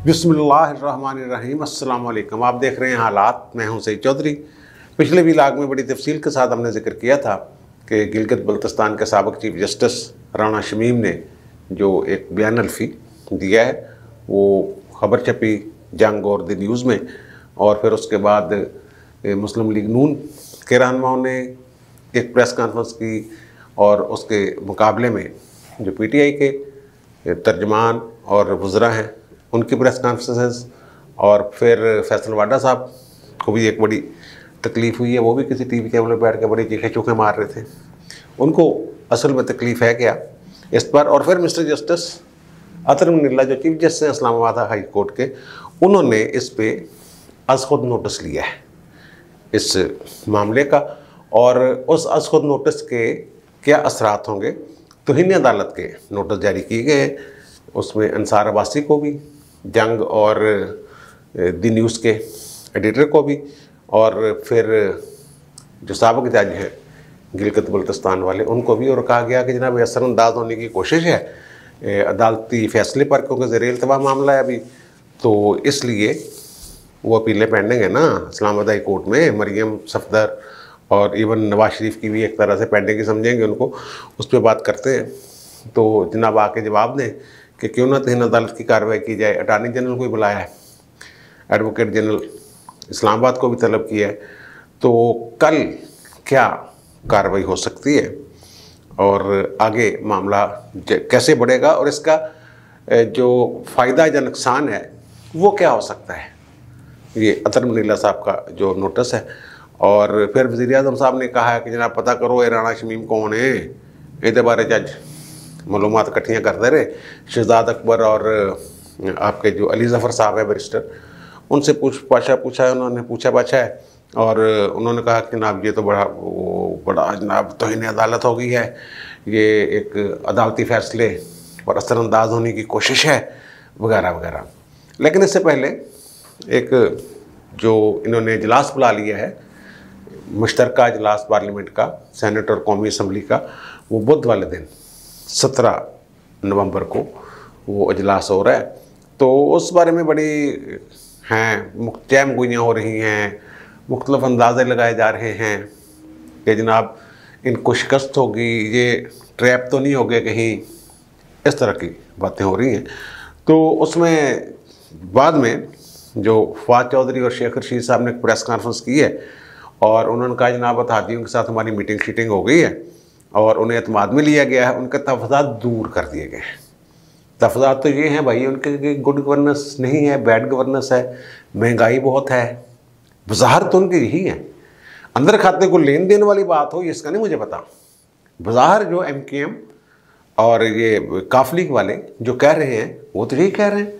बिस्मिल्लाहिर्रहमानिर्रहीम। अस्सलाम वालेकुम। आप देख रहे हैं हालात। मैं हूं सईद चौधरी। पिछले व्लॉग में बड़ी तफसील के साथ हमने जिक्र किया था कि गिलगित बल्तिस्तान के साबिक़ चीफ जस्टिस राना शमीम ने जो एक बयान अल्फी दिया है, वो ख़बर छपी जंग और द न्यूज़ में, और फिर उसके बाद मुस्लिम लीग नून के रहनुमाओं ने एक प्रेस कॉन्फ्रेंस की, और उसके मुकाबले में जो PTI के तर्जमान और वज़रा हैं उनकी प्रेस कॉन्फ्रेंसेस, और फिर फैसल वाडा साहब को भी एक बड़ी तकलीफ़ हुई है। वो भी किसी TV चैनल पर बैठ के बड़ी चीखें चूखें मार रहे थे। उनको असल में तकलीफ़ है क्या इस पर। और फिर मिस्टर जस्टिस अतर मुनिल्ला जो चीफ जस्टिस हैं इस्लामाबाद हाई कोर्ट के, उन्होंने इस पे अज़ खुद नोटिस लिया है इस मामले का, और उस अज़ खुद नोटिस के क्या असरात होंगे। तो हिंद अदालत के नोटिस जारी किए गए, उसमें अंसार अब्बासी को भी, जंग और द न्यूज़ के एडिटर को भी, और फिर जो साबिक़ जज हैं गिलगित बल्तिस्तान वाले उनको भी। और कहा गया कि जनाब असरअंदाज होने की कोशिश है अदालती फ़ैसले पर, क्योंकि ज़ेर इल्तवा मामला है अभी, तो इसलिए वो अपीलें पेंडिंग है ना इस्लामाबाद हाई कोर्ट में। मरियम सफदर और इवन नवाज शरीफ की भी एक तरह से पेंडिंग ही समझेंगे उनको, उस पर बात करते हैं। तो जनाब आके जवाब दें कि क्यों ना हिंद अदालत की कार्रवाई की जाए। अटार्नी जनरल को भी बुलाया है, एडवोकेट जनरल इस्लामाबाद को भी तलब किया है। तो कल क्या कार्रवाई हो सकती है और आगे मामला कैसे बढ़ेगा, और इसका जो फ़ायदा या नुकसान है वो क्या हो सकता है, ये अतर मुनिल्ला साहब का जो नोटिस है। और फिर वज़ीर-ए-आज़म साहब ने कहा है कि जनाब पता करो ये राना शमीम कौन है, ये बारे जज मालूमात इकट्ठियाँ करते रहे। शहजाद अकबर और आपके जो अली ज़फ़र साहब है बैरिस्टर, उनसे पूछा है, उन्होंने पूछा पाछा है, और उन्होंने कहा कि जनाब ये तो बड़ा जनाब तौहीन अदालत हो गई है, ये एक अदालती फ़ैसले पर असरअंदाज होने की कोशिश है, वगैरह वगैरह। लेकिन इससे पहले एक जो इन्होंने इजलास बुला लिया है, मुश्तरका इजलास पार्लियामेंट का, सेनेट और कौमी असम्बली का, वो बुध वाले दिन 17 नवंबर को वो इजलास हो रहा है। तो उस बारे में बड़ी हैं चहमगोइयाँ हो रही हैं, मुख्तलिफ अंदाज़े लगाए जा रहे हैं कि जनाब इनको शिकस्त होगी, ये ट्रैप तो नहीं हो गए कहीं, इस तरह की बातें हो रही हैं। तो उसमें बाद में जो फवाद चौधरी और शेख रशीद साहब ने प्रेस कॉन्फ्रेंस की है, और उन्होंने कहा जनाब अतादियों के साथ हमारी मीटिंग शीटिंग हो गई है और उन्हें एतमाद में लिया गया है, उनके तफज़ात दूर कर दिए गए हैं। तफज़ात तो ये हैं भाई, उनके गुड गवर्नेंस नहीं है, बैड गवर्नेंस है, महंगाई बहुत है, वज़ाहत तो उनकी यही है। अंदर खाते को लेन देन वाली बात हो, इसका नहीं मुझे पता। वज़ाहत जो MKM और ये काफ लीग वाले जो कह रहे हैं, वो तो यही कह रहे हैं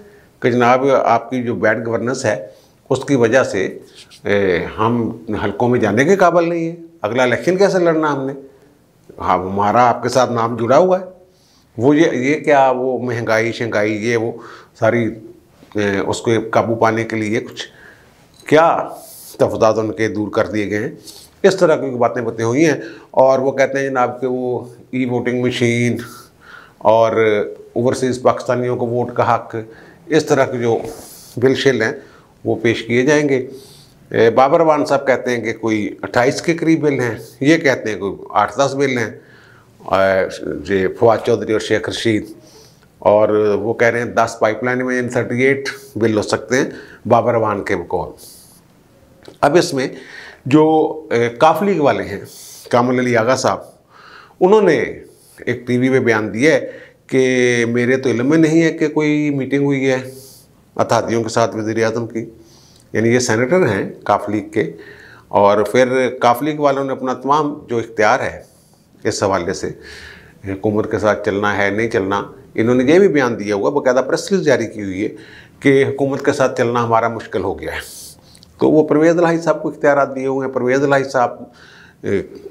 कि जनाब आपकी जो बैड गवर्नेंस है उसकी वजह से हम हलकों में जाने के काबिल नहीं है, अगला इलेक्शन कैसे लड़ना हमने, हाँ हमारा आपके साथ नाम जुड़ा हुआ है। वो ये क्या, वो महंगाई शंगाई ये वो सारी उसको काबू पाने के लिए कुछ क्या तफज़ात उनके दूर कर दिए गए हैं, इस तरह की बातें हुई हैं। और वो कहते हैं जनाब कि वो वोटिंग मशीन और ओवरसीज़ पाकिस्तानियों को वोट का हक, इस तरह के जो बिल शिल हैं वो पेश किए जाएंगे। बाबर अवान साहब कहते हैं कि कोई 28 के करीब बिल हैं, ये कहते हैं कोई 8-10 बिल हैं, ये फवाद चौधरी और शेख रशीद, और वो कह रहे हैं 10 पाइपलाइन में 38 बिल हो सकते हैं बाबर अवान के बकौल। अब इसमें जो काफ लीग वाले हैं, कामल अली आगा साहब, उन्होंने एक TV पे बयान दिया है कि मेरे तो इल्म में नहीं है कि कोई मीटिंग हुई है अतादियों के साथ वज़ीर-ए-आज़म की, यानी ये सेनेटर हैं काफ लीग के। और फिर काफ लीग वालों ने अपना तमाम जो इख्तियार है इस हवाले से हुकूमत के साथ चलना है नहीं चलना, इन्होंने ये भी बयान दिया हुआ, बाकायदा प्रेस रिलीज जारी की हुई है कि हुकूमत के साथ चलना हमारा मुश्किल हो गया है। तो वो परवेज़ इलाही साहब को इख्तियारात दिए हुए हैं। परवेज़ इलाही साहब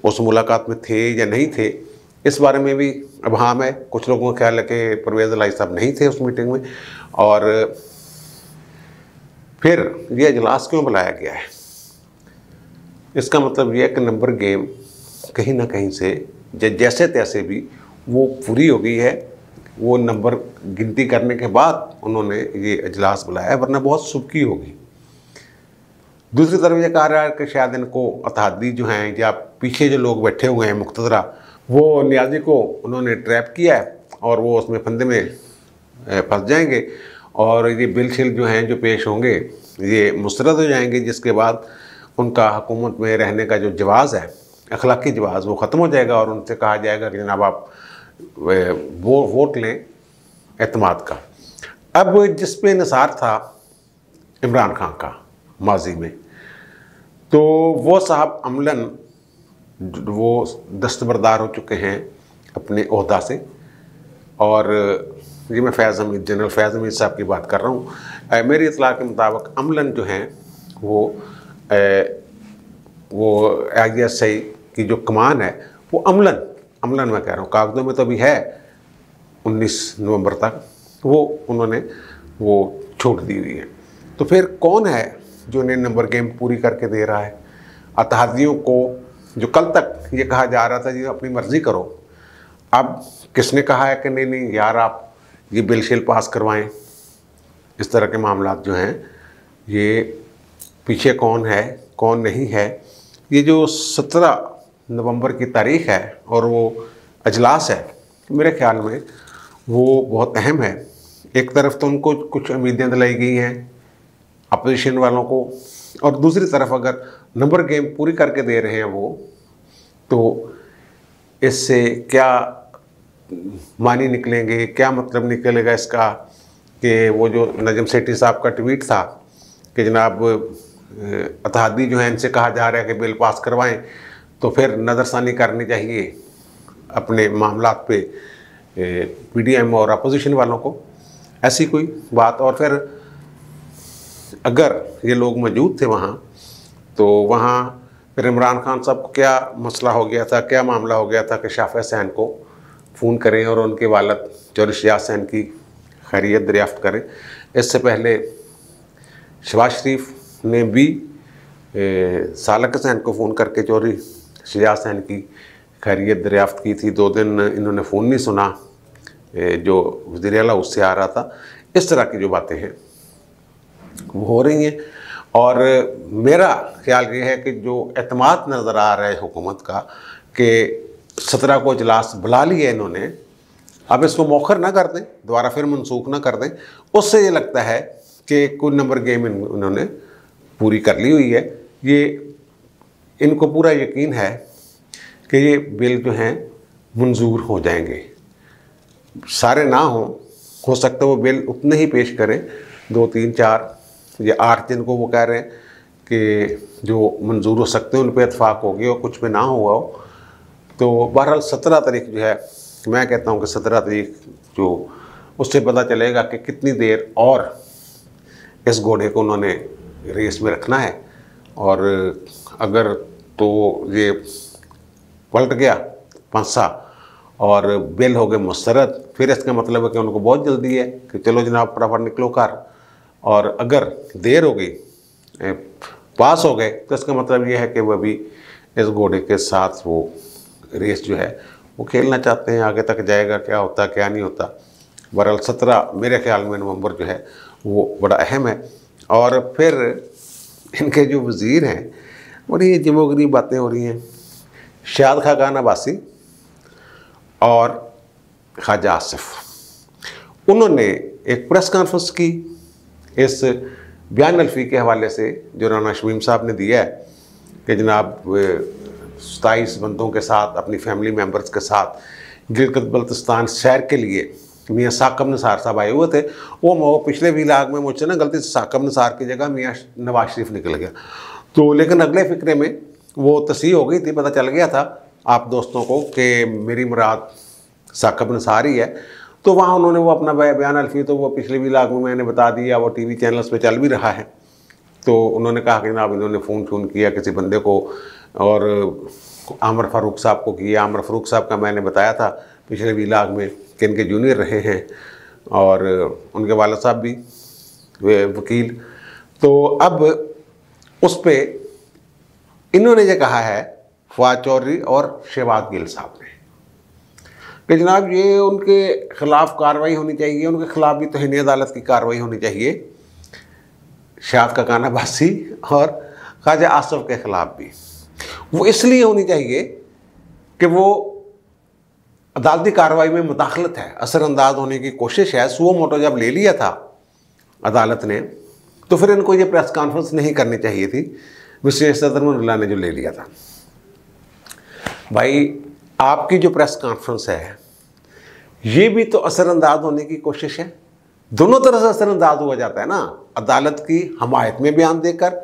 उस मुलाकात में थे या नहीं थे, इस बारे में भी अब हाँ है, कुछ लोगों का ख्याल है कि परवेज़ इलाही साहब नहीं थे उस मीटिंग में। और फिर ये इजलास क्यों बुलाया गया है, इसका मतलब ये है कि नंबर गेम कहीं ना कहीं से जैसे तैसे भी वो पूरी हो गई है वो नंबर गिनती करने के बाद उन्होंने ये इजलास बुलाया, वरना बहुत सुबकी होगी। दूसरी तरफ ये कहा रहा है कि शायद इनको अतहादी जो हैं या पीछे जो लोग बैठे हुए हैं मुक्तदरा, वो नियाजी को उन्होंने ट्रैप किया है और वो उसमें फंदे में फंस जाएंगे और ये बिल शिल जो हैं जो पेश होंगे ये मुस्तरद हो जाएंगे, जिसके बाद उनका हुकूमत में रहने का जो जवाज़ है, अखलाकी जवाज़, वो ख़त्म हो जाएगा और उनसे कहा जाएगा कि जनाब आप वोट लें एतमाद का। अब जिस पे निसार था इमरान खान का माजी में, तो वो साहब अमलन वो दस्तबरदार हो चुके हैं अपने ओहदा से। और ये मैं फैज़ हमीद, जनरल फैज़ हमीद साहब की बात कर रहा हूँ। मेरी इतला के मुताबिक अमलन जो हैं वो ISI की जो कमान है वो अमलन मैं कह रहा हूँ, कागज़ों में तो अभी है 19 नवंबर तक, वो उन्होंने वो छूट दी हुई है। तो फिर कौन है जो इन्हें नंबर गेम पूरी करके दे रहा है? अतहादियों को जो कल तक ये कहा जा रहा था जी अपनी मर्ज़ी करो, अब किसने कहा है कि नहीं नहीं यार आप ये बिल शिल पास करवाएं? इस तरह के मामलात जो हैं, ये पीछे कौन है कौन नहीं है? ये जो 17 नवंबर की तारीख़ है और वो अजलास है, मेरे ख्याल में वो बहुत अहम है। एक तरफ तो उनको कुछ उम्मीदें दिलाई गई हैं अपोजिशन वालों को, और दूसरी तरफ अगर नंबर गेम पूरी करके दे रहे हैं वो, तो इससे क्या मानी निकलेंगे, क्या मतलब निकलेगा इसका कि वो जो नजम सेठी साहब का ट्वीट था कि जनाब अतहादी जो है इनसे कहा जा रहा है कि बिल पास करवाएं, तो फिर नज़रसानी करनी चाहिए अपने मामलात पे PDM और अपोजिशन वालों को, ऐसी कोई बात। और फिर अगर ये लोग मौजूद थे वहाँ, तो वहाँ फिर इमरान खान साहब को क्या मसला हो गया था, क्या मामला हो गया था कि शाफ़ हुसैन को फ़ोन करें और उनके वालिद चौधरी शजात हुसैन की खैरियत दरियाफ़्त करें। इससे पहले शहबाज शरीफ ने भी सालक हुसैन को फ़ोन करके चौधरी शजात हुसैन की खैरियत दरियाफ़्त की थी। 2 दिन इन्होंने फ़ोन नहीं सुना जो वज़ीर आला उससे आ रहा था। इस तरह की जो बातें हैं वो हो रही हैं, और मेरा ख्याल ये है कि जो एतमाद नज़र आ रहा है हुकूमत का कि 17 को इजलास बुला लिया इन्होंने, अब इसको मौखर ना कर दें, दोबारा फिर मनसूख ना कर दें, उससे ये लगता है कि कोई नंबर गेम इन्होंने पूरी कर ली हुई है। ये इनको पूरा यकीन है कि ये बिल जो हैं मंजूर हो जाएंगे, सारे ना हो सकता है वो बिल उतने ही पेश करें, 2, 3, 4 या 8 जिनको वो कह रहे हैं कि जो मंजूर हो सकते हैं उन पर इतफाक़ हो गया और कुछ पे ना हुआ हो। तो बहरहाल 17 तारीख जो है, मैं कहता हूँ कि 17 तारीख जो, उससे पता चलेगा कि कितनी देर और इस घोड़े को उन्होंने रेस में रखना है। और अगर तो ये पलट गया पांसा और बिल हो गए मुस्तरद, फिर इसका मतलब है कि उनको बहुत जल्दी है कि चलो जनाब फटाफट निकलो कर। और अगर देर हो गई, पास हो गए, तो इसका मतलब ये है कि वह भी इस घोड़े के साथ वो रेस जो है वो खेलना चाहते हैं। आगे तक जाएगा, क्या होता क्या नहीं होता। बहरहाल 17 मेरे ख्याल में नवंबर जो है वो बड़ा अहम है। और फिर इनके जो वज़ीर हैं, बड़ी अजीबोगरीब बातें हो रही हैं। शाद खान अब्बासी और ख्वाजा आसिफ, उन्होंने एक प्रेस कॉन्फ्रेंस की इस बयान अल्फी के हवाले से जो राना शमीम साहब ने दिया है कि जनाब 27 बंदों के साथ, अपनी फैमिली मेम्बर्स के साथ गिलगित बल्तिस्तान सैर के लिए मियाँ साकब निसार साहब आए हुए थे। वो पिछले व्लॉग में मुझसे ना गलती से साकब निसार की जगह मियाँ नवाज शरीफ निकल गया, तो लेकिन अगले फ़िक्रे में वो तस्हीह हो गई थी, पता चल गया था आप दोस्तों को कि मेरी मुराद साकब निसार ही है। तो वहाँ उन्होंने वो अपना बयान अल्फी, तो वो पिछले व्लॉग में मैंने बता दिया, वो TV चैनल्स पे चल भी रहा है। तो उन्होंने कहा कि जनाब इन्होंने फ़ोन किया किसी बंदे को, और आमर फ़ारूक साहब को किया। आमर फ़ारूक साहब का मैंने बताया था पिछले व्लॉग में कि इनके जूनियर रहे हैं और उनके वालिद साहब भी वकील। तो अब उस पर इन्होंने ये कहा है फवाद चौधरी और शहबाज गिल साहब ने कि जनाब ये उनके ख़िलाफ़ कार्रवाई होनी चाहिए, उनके ख़िलाफ़ भी तौहीन अदालत की कार्रवाई होनी चाहिए, शाद काकाना बासी और ख्वाजा आसफ के ख़िलाफ़ भी। वो इसलिए होनी चाहिए कि वो अदालती कार्रवाई में मुदाखलत है, असरअंदाज होने की कोशिश है। सुओ मोटो जब ले लिया था अदालत ने तो फिर इनको ये प्रेस कॉन्फ्रेंस नहीं करनी चाहिए थी, विशेष सदर ने जो ले लिया था। भाई आपकी जो प्रेस कॉन्फ्रेंस है ये भी तो असरअंदाज होने की कोशिश है, दोनों तरह से असरअंदाज हुआ जाता है ना। अदालत की हमायत में बयान देकर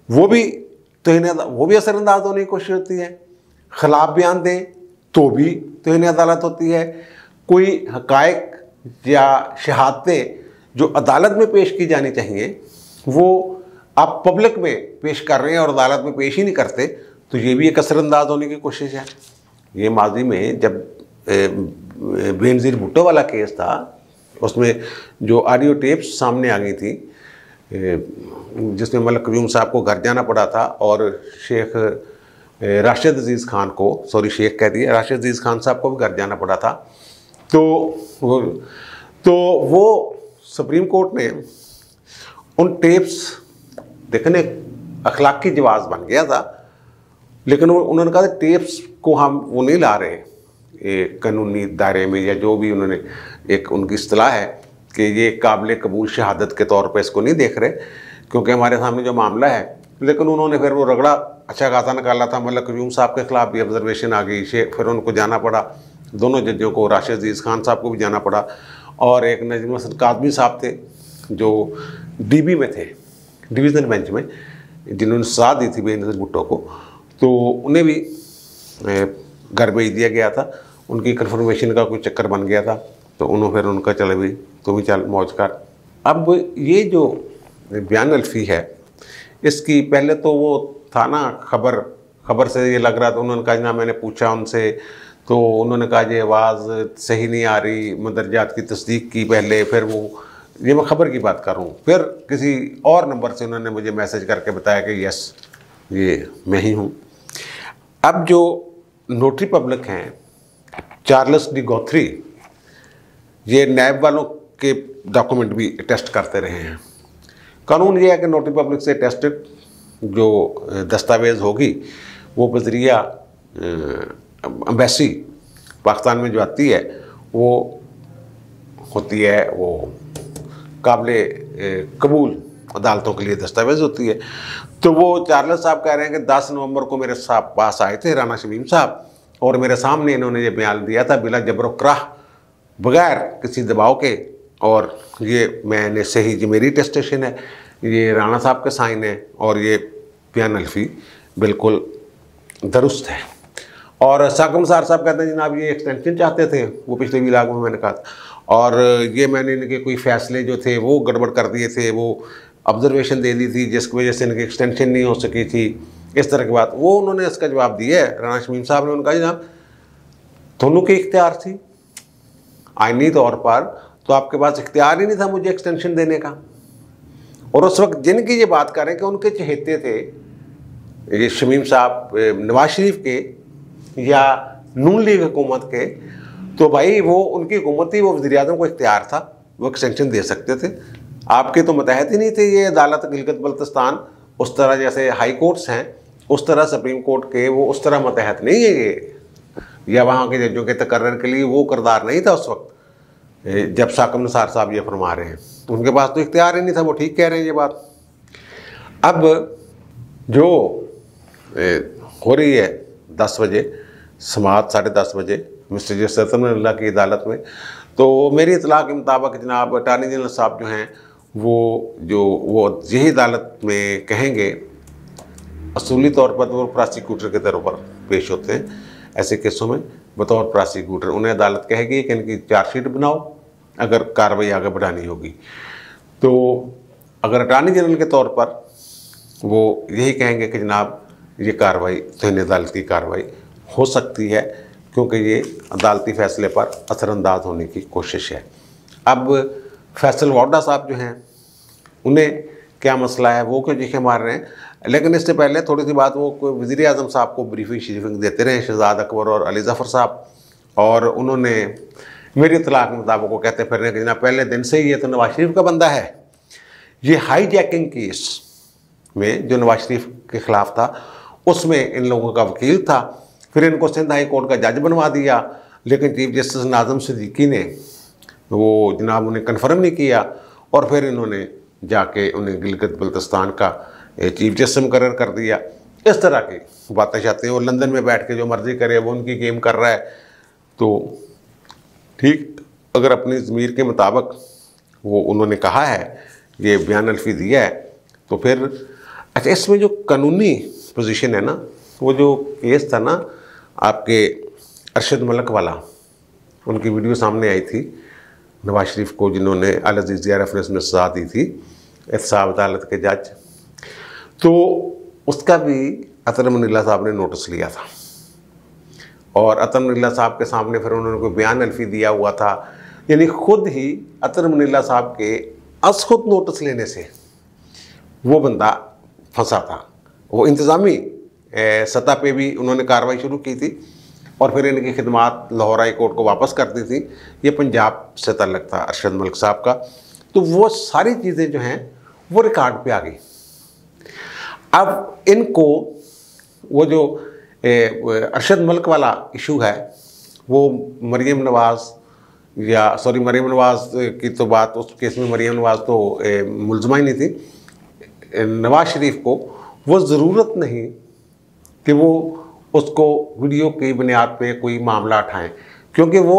वो भी असरअंदाज होने की कोशिश होती है, खिलाफ बयान दें तो भी तौहीन अदालत होती है। कोई हक़ाइक़ या शहादतें जो अदालत में पेश की जानी चाहिए वो आप पब्लिक में पेश कर रहे हैं और अदालत में पेश ही नहीं करते, तो ये भी एक असरअंदाज होने की कोशिश है। ये माजी में जब बेनज़ीर भुट्टो वाला केस था उसमें जो ऑडियो टेप्स सामने आ गई थी जिसमें मलिक क़यूम साहब को घर जाना पड़ा था और शेख राशिद अजीज़ खान को, सॉरी शेख कह दिया, राशिद अजीज़ खान साहब को भी घर जाना पड़ा था। तो वो सुप्रीम कोर्ट ने उन टेप्स देखने अखलाकी जवाज़ बन गया था, लेकिन उन्होंने कहा टेप्स को हम वो नहीं ला रहे कानूनी दायरे में, या जो भी उन्होंने एक उनकी इस्तिलाह है कि ये काबिल कबूल शहादत के तौर पे इसको नहीं देख रहे क्योंकि हमारे सामने जो मामला है। लेकिन उन्होंने फिर वो रगड़ा अच्छा खासा निकाला था, मलिक क़यूम साहब के ख़िलाफ़ भी ऑब्जर्वेशन आ गई, फिर उनको जाना पड़ा, दोनों जजों को, राशिद अजीज़ खान साहब को भी जाना पड़ा और एक नजम हसन काज़मी साहब थे जो डीबी में थे, डिवीज़न बेंच में, जिन्होंने सजा दी थी बेनज़ीर भुट्टो को, तो उन्हें भी घर भेज दिया गया था। उनकी कन्फर्मेशन का कोई चक्कर बन गया था तो उन्होंने फिर उनका चले भी तो भी चल मौज कर। अब ये जो बयान अल्फ़ी है इसकी पहले तो वो था ना खबर से ये लग रहा था, उन्होंने कहा ना, मैंने पूछा उनसे तो उन्होंने कहा ये आवाज़ सही नहीं आ रही, मदरजात की तस्दीक की पहले, फिर वो ये मैं ख़बर की बात कर रहा हूँ, फिर किसी और नंबर से उन्होंने मुझे मैसेज करके बताया कि यस ये मैं ही हूँ। अब जो नोटरी पब्लिक हैं चार्ल्स डी गॉथरी, ये नैब वालों के डॉक्यूमेंट भी टेस्ट करते रहे हैं। कानून ये है कि नोटरी पब्लिक से टेस्टेड जो दस्तावेज़ होगी वो बज़रिया एम्बेसी पाकिस्तान में जो आती है वो होती है, वो काबिल कबूल अदालतों के लिए दस्तावेज़ होती है। तो वो चार्ल्स साहब कह रहे हैं कि 10 नवंबर को मेरे साहब पास आए थे राना शमीम साहब और मेरे सामने इन्होंने ये बयान दिया था बिला जबर कराह, बग़ैर किसी दबाव के, और ये मैंने सही, जी मेरी टेस्टेशन है, ये राना साहब के साइन है और ये बयान अल्फ़ी बिल्कुल दुरुस्त है। और साकम सार साहब कहते हैं जनाब ये एक्सटेंशन चाहते थे, वो पिछले विलाग में मैंने कहा था, और ये मैंने इनके कोई फ़ैसले जो थे वो गड़बड़ कर दिए थे, वो ऑब्जर्वेशन दे दी थी जिसकी वजह से इनकी एक्सटेंशन नहीं हो सकी थी, इस तरह की बात। वो उन्होंने इसका जवाब दिया है राना शमीम साहब ने, उनका जनाब दोनों की इख्तियार थी आइनी तौर पर, तो आपके पास इख्तियार ही नहीं था मुझे एक्सटेंशन देने का। और उस वक्त जिनकी ये बात करें कि उनके चहेते थे ये शमीम साहब नवाज शरीफ के या नून लीग हुकूमत के, तो भाई वो उनकी हुकूमत थी, वो वज़ीर-ए-आज़म को इख्तियार था, वो एक्सटेंशन दे सकते थे। आपके तो मतहत ही नहीं थे ये अदालत गिलगित बल्तिस्तान, उस तरह जैसे हाई कोर्ट्स हैं उस तरह सुप्रीम कोर्ट के वो उस तरह मतहत नहीं है ये, या वहाँ के जजों के तकर्रर के लिए वो किरदार नहीं था उस वक्त जब साकम निसार साहब ये फरमा रहे हैं। उनके पास तो इख्तियार ही नहीं था, वो ठीक कह रहे हैं ये बात। अब जो हो रही है 10 बजे समात 10:30 बजे मिस्टर सतन की अदालत में, तो मेरी इतला के मुताबिक जनाब अटार्नी जनरल साहब जो हैं वो यही अदालत में कहेंगे, असूली तौर पर वो प्रोसिक्यूटर के तौर पर पेश होते हैं ऐसे केसों में, बतौर प्रोसिक्यूटर उन्हें अदालत कहेगी कि इनकी चार्जशीट बनाओ अगर कार्रवाई आगे बढ़ानी होगी। तो अगर अटार्नी जनरल के तौर पर वो यही कहेंगे कि जनाब ये कार्रवाई तौहीन अदालत की कार्रवाई हो सकती है क्योंकि ये अदालती फ़ैसले पर असरअंदाज होने की कोशिश है। अब फैसल वाडा साहब जो हैं उन्हें क्या मसला है, वो क्यों चीखें मार रहे हैं, लेकिन इससे पहले थोड़ी सी बात, वो वज़ीर-ए-आज़म साहब को ब्रीफिंग देते रहे शहजाद अकबर और अली ज़फ़र साहब, और उन्होंने मेरी इत्तला के मुताबिक वो कहते फिर कि जनाब पहले दिन से ही ये तो नवाज शरीफ का बंदा है। ये हाईजैकिंग केस में जो नवाज शरीफ के ख़िलाफ़ था उसमें इन लोगों का वकील था, फिर इनको सिंध हाई कोर्ट का जज बनवा दिया, लेकिन चीफ जस्टिस नाज़िम सिद्दीकी ने वो जनाब उन्हें कन्फर्म नहीं किया और फिर इन्होंने जाके उन्हें गिलगित बल्तिस्तान का चीफ जस्टिस मुकर्रर कर दिया। इस तरह की बातें चाहते हैं, वो लंदन में बैठ के जो मर्ज़ी करे वो उनकी गेम कर रहा है। तो ठीक, अगर अपनी ज़मीर के मुताबिक वो उन्होंने कहा है, ये बयान अल्फी दिया है, तो फिर अच्छा इसमें जो कानूनी पोजीशन है ना, वो जो केस था ना आपके अरशद मलिक वाला, उनकी वीडियो सामने आई थी नवाज शरीफ को जिन्होंने अल अज़ीज़ ज़िया ने सज़ा दी थी एहतसाब अदालत के जज, तो उसका भी अतर मनीला साहब ने नोटिस लिया था और अतर मनीला साहब के सामने फिर उन्होंने कोई बयान अल्फी दिया हुआ था। यानी खुद ही अतर मनीला साहब के अस खुद नोटिस लेने से वो बंदा फंसा था। वो इंतज़ामी सतह पे भी उन्होंने कार्रवाई शुरू की थी और फिर इनकी खिदमात लाहौर हाई कोर्ट को वापस कर दी थी। ये पंजाब से ताल्लुक़ था अरशद मलिक साहब का। तो वो सारी चीज़ें जो हैं वो रिकॉर्ड पे आ गई। अब इनको वो जो अरशद मलिक वाला इशू है, वो मरीम नवाज़ मरीम नवाज़ की तो बात, उस केस में मरीम नवाज़ तो मुलज़मा ही नहीं थी। नवाज शरीफ को वो ज़रूरत नहीं कि वो उसको वीडियो की बुनियाद पे कोई मामला उठाएं, क्योंकि वो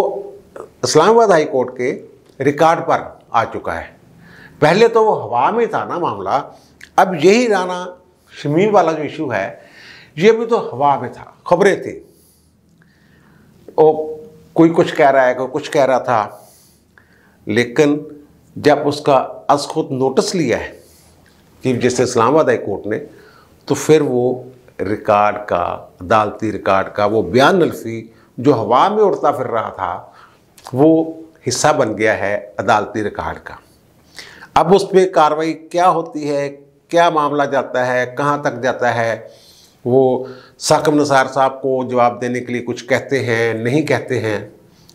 इस्लामाबाद हाई कोर्ट के रिकॉर्ड पर आ चुका है। पहले तो वो हवा में था ना मामला, अब यही राना शमीम वाला जो इशू है ये भी तो हवा में था, खबरें थी, कोई कुछ कह रहा है, कोई कुछ कह रहा था, लेकिन जब उसका अस खुद नोटिस लिया है chief justice Islamabad high court ने, तो फिर वो रिकॉर्ड का, अदालती रिकॉर्ड का वो बयान अल्फी जो हवा में उड़ता फिर रहा था, वो हिस्सा बन गया है अदालती रिकॉर्ड का। अब उस पर कार्रवाई क्या होती है, क्या मामला जाता है, कहाँ तक जाता है, वो साकिब निसार साहब को जवाब देने के लिए कुछ कहते हैं, नहीं कहते हैं,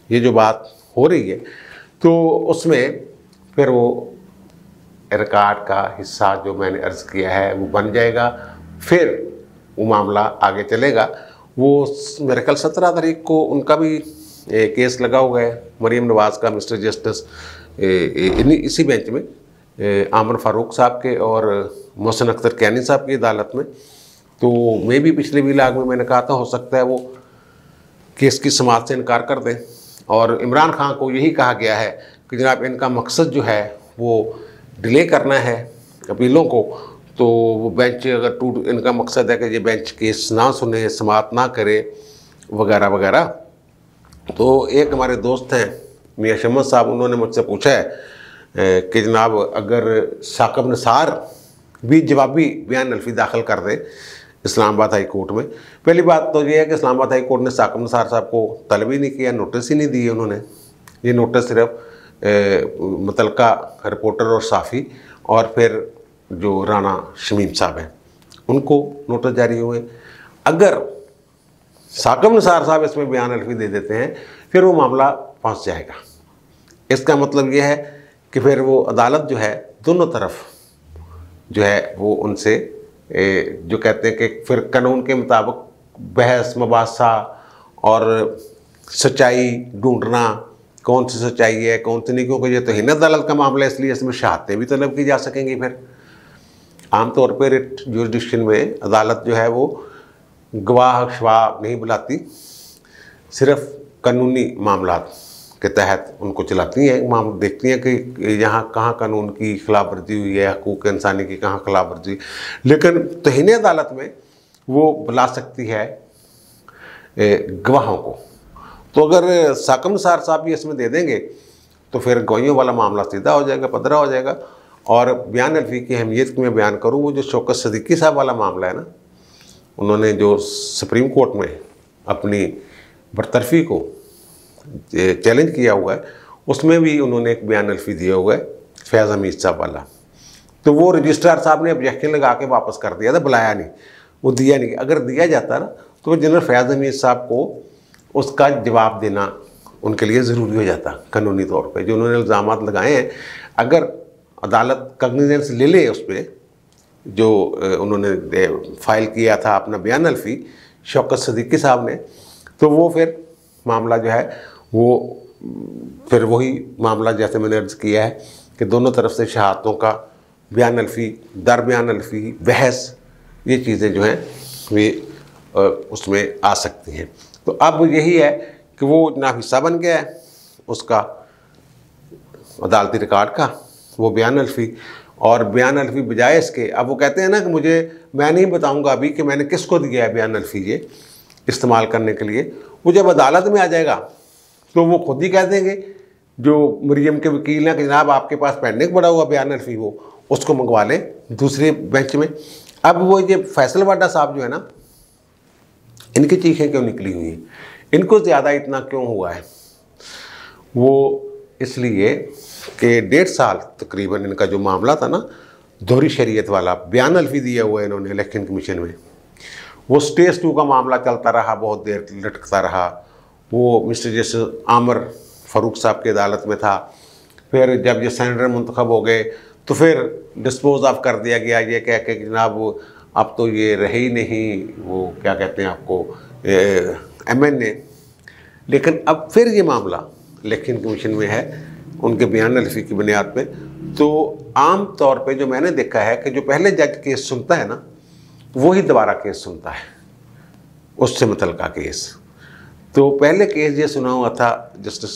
ये जो बात हो रही है, तो उसमें फिर वो रिकॉर्ड का हिस्सा जो मैंने अर्ज़ किया है वो बन जाएगा। फिर वो मामला आगे चलेगा। वो मेरे ख्याल 17 तारीख को उनका भी केस लगा हुआ है, मरीम नवाज़ का, मिस्टर जस्टिस इसी बेंच में आमर फारूक साहब के और मोहसिन अख्तर कैनी साहब की अदालत में। तो मैं भी पिछले व्लॉग में मैंने कहा था हो सकता है वो केस की समाअत से इनकार कर दें, और इमरान खान को यही कहा गया है कि जनाब इनका मकसद जो है वो डिले करना है अपीलों को, तो वो बेंच अगर इनका मकसद है कि ये बेंच केस ना सुने, समाअत ना करे वगैरह वगैरह। तो एक हमारे दोस्त हैं मियाँ शम्स साहब, उन्होंने मुझसे पूछा है कि जनाब अगर साकिब निसार भी जवाबी बयान अल्फी दाखिल कर दे इस्लामाबाद हाई कोर्ट में। पहली बात तो ये है कि इस्लामाबाद हाई कोर्ट ने साकिब निसार साहब को तलब ही नहीं किया, नोटिस ही नहीं दिए उन्होंने। ये नोटिस सिर्फ मुतलका रिपोर्टर और साफ़ी और फिर जो राना शमीम साहब हैं उनको नोटिस जारी हुए। अगर साकिब निसार साहब इसमें बयान अल्फी दे देते हैं फिर वो मामला फंस जाएगा। इसका मतलब ये है कि फिर वो अदालत जो है दोनों तरफ जो है वो उनसे जो कहते हैं कि फिर कानून के मुताबिक बहस मुबासा और सच्चाई ढूंढना, कौन सी सच्चाई है कौन सी नहीं, क्योंकि ये तो हिंद अदालत का मामला है, इसलिए इसमें शहादतें भी तलब की जा सकेंगी। फिर आमतौर पर रिट जुरिडिक्शन में अदालत जो है वो गवाह शवाह नहीं बुलाती, सिर्फ कानूनी मामला के तहत उनको चलाती हैं, मामला देखती हैं कि यहाँ कहाँ कानून की खिलाफ वर्जी हुई है, हकूक़ इंसानी की कहाँ खिलाफ वर्जी। लेकिन तहीने अदालत में वो बुला सकती है गवाहों को। तो अगर साकिब निसार साहब भी इसमें दे देंगे तो फिर गवाहियों वाला मामला सीधा हो जाएगा, पदरा हो जाएगा। और बयान अल्फी की अहमियत की मैं बयान करूँ, वो जो शौकत सिद्दीकी साहब वाला मामला है ना, उन्होंने जो सुप्रीम कोर्ट में अपनी बरतरफी को चैलेंज किया हुआ है, उसमें भी उन्होंने एक बयान अल्फी दिया हुआ है फैज़ हमीद साहब वाला। तो वो रजिस्ट्रार साहब ने ऑब्जेक्शन लगा के वापस कर दिया था, बुलाया नहीं, वो दिया नहीं। अगर दिया जाता ना तो वो जनरल फैज़ हमीद साहब को उसका जवाब देना उनके लिए ज़रूरी हो जाता कानूनी तौर पे। जो उन्होंने इल्ज़ामात लगाए हैं, अगर अदालत कॉग्निजेंस ले ले उस पर, जो उन्होंने फाइल किया था अपना बयान अल्फी शौकत सिद्दीकी साहब ने, तो वो फिर मामला जो है वो फिर वही मामला जैसे मैंने अर्ज़ किया है कि दोनों तरफ से शहादतों का बयान अल्फी, दर बयान अल्फी, बहस, ये चीज़ें जो हैं वे उसमें आ सकती हैं। तो अब यही है कि वो ना हिस्सा बन गया है उसका अदालती रिकॉर्ड का वो बयान अल्फी, और बयान अल्फी बजाय इसके अब वो कहते हैं ना कि मैं नहीं बताऊंगा अभी कि मैंने किसको दिया है बयान अल्फी ये इस्तेमाल करने के लिए। वो जब अदालत में आ जाएगा तो वो खुद ही कह देंगे, जो मरियम के वकील हैं, कि जनाब आपके पास पेंडिंग पड़ा हुआ बयान अल्फी, वो उसको मंगवा लें दूसरे बेंच में। अब वो ये फैसल वाडा साहब जो है ना, इनकी चीखें क्यों निकली हुई हैं, इनको ज़्यादा इतना क्यों हुआ है? वो इसलिए कि 1.5 साल तकरीबन इनका जो मामला था ना, दोहरी शरीयत वाला बयान अल्फी दिया हुआ है इन्होंने इलेक्शन कमीशन में, वो स्टेज 2 का मामला चलता रहा, बहुत देर लटकता रहा। वो मिस्टर जस्टिस आमर फ़ारूक साहब की अदालत में था। फिर जब ये सेनेटर मुंतखब हो गए तो फिर डिस्पोज ऑफ कर दिया गया, ये कह के जनाब अब तो ये रहे ही नहीं, वो क्या कहते हैं आपको, MNA। लेकिन अब फिर ये मामला इलेक्शन कमीशन में है उनके बयान अल्फी की बुनियाद पे। तो आम तौर पे जो मैंने देखा है कि जो पहले जज केस सुनता है ना, वही दोबारा केस सुनता है उससे मुतल्लिका केस। तो पहले केस ये सुना हुआ था जस्टिस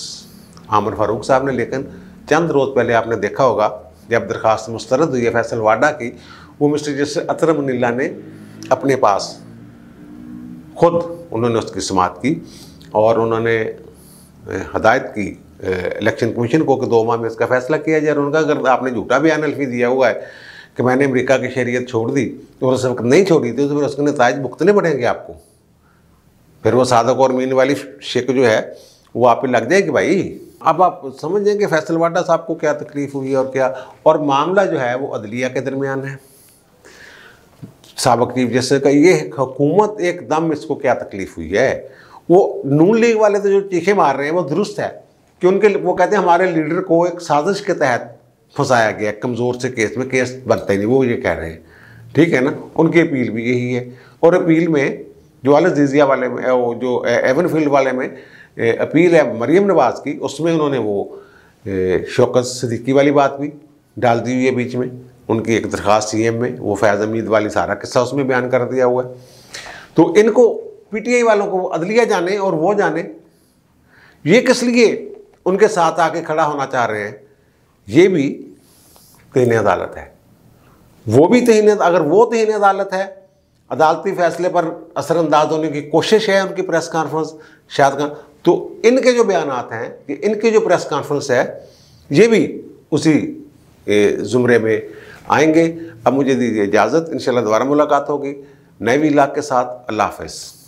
आमर फ़ारूक साहब ने, लेकिन चंद रोज़ पहले आपने देखा होगा जब दरख्वास्त मुस्तरद हुई है फैसल वाडा की, वो मिस्टर जस्टिस अतरम मुनिल्ला ने अपने पास खुद उन्होंने उसकी समाअत की और उन्होंने हदायत की इलेक्शन कमीशन को कि 2 माह में इसका फैसला किया जाए। उनका अगर आपने झूठा बयान अल्फी दिया हुआ है कि मैंने अमेरिका की शरीयत छोड़ दी और उस वक्त नहीं छोड़ी थी, तो फिर उसके नताइज भुगतने पड़ेंगे आपको। फिर वो सादक और मीन वाली शिक जो है वो आप पे लग जाएगी भाई। अब आप समझ जाएंगे फैसल वाडा साहब को क्या तकलीफ़ हुई और क्या, और मामला जो है वो अदलिया के दरमियान है। साबिक चीफ जस्टिस का ये हुकूमत एकदम इसको क्या तकलीफ़ हुई है। वो नून लीग वाले तो जो चीखे मार रहे हैं वो दुरुस्त है कि वो कहते हैं हमारे लीडर को एक साजिश के तहत फंसाया गया, कमज़ोर से केस में केस बनता ही नहीं, वो ये कह रहे हैं। ठीक है ना, उनकी अपील भी यही है। और अपील में जो अल अज़ीज़िया वाले में, वो जो एवनफील्ड वाले में अपील है मरियम नवाज़ की, उसमें उन्होंने वो शौकत सिद्दीकी वाली बात भी डाल दी हुई है बीच में, उनकी एक दरख्वास्त CM में, वो फैज़ हमीद वाली सारा किस्सा उसमें बयान कर दिया हुआ है। तो इनको PTI वालों को अदलिया जाने और वो जाने ये किस लिए उनके साथ आके खड़ा होना चाह रहे हैं। ये भी तहीन अदालत है, वो भी तहीन, अगर वो तहीन अदालत है, अदालती फैसले पर असरअंदाज होने की कोशिश है उनकी प्रेस कॉन्फ्रेंस शायद का, तो इनके जो बयानात हैं कि इनकी जो प्रेस कॉन्फ्रेंस है ये भी उसी ज़ुमरे में आएंगे। अब मुझे दीजिए इजाज़त, इंशाल्लाह दोबारा मुलाकात होगी नए व्लॉग के साथ। अल्लाह हाफ़िज़।